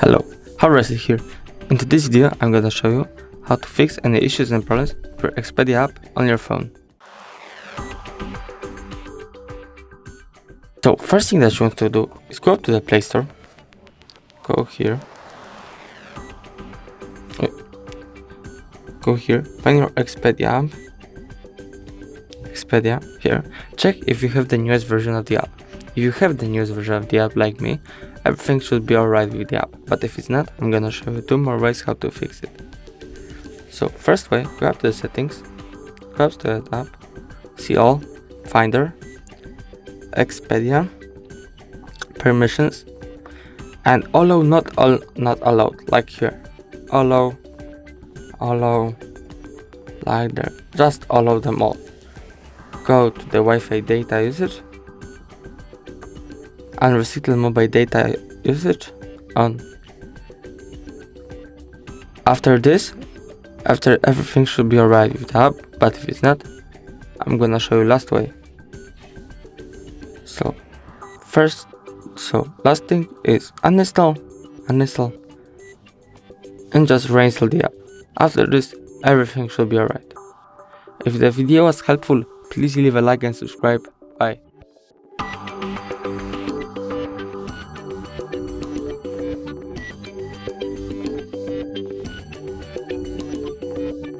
Hello, Horace here. In today's video, I'm gonna show you how to fix any issues and problems with your Expedia app on your phone. So first thing that you want to do is go up to the Play Store, go here, find your Expedia app, Expedia here, check if you have the newest version of the app. If you have the newest version of the app like me, everything should be alright with the app, but if it's not, I'm gonna show you two more ways how to fix it. So first way, go up to the settings, go up to the app, see all, Finder, Expedia, permissions, and allow not allowed, like here, allow, like there, just allow them all. Go to the Wi-Fi data usage, unrestricted mobile data usage on. After everything should be alright with the app, but if it's not, I'm gonna show you last way. Last thing is uninstall, and just reinstall the app. After this, everything should be alright. If the video was helpful, please leave a like and subscribe. Bye.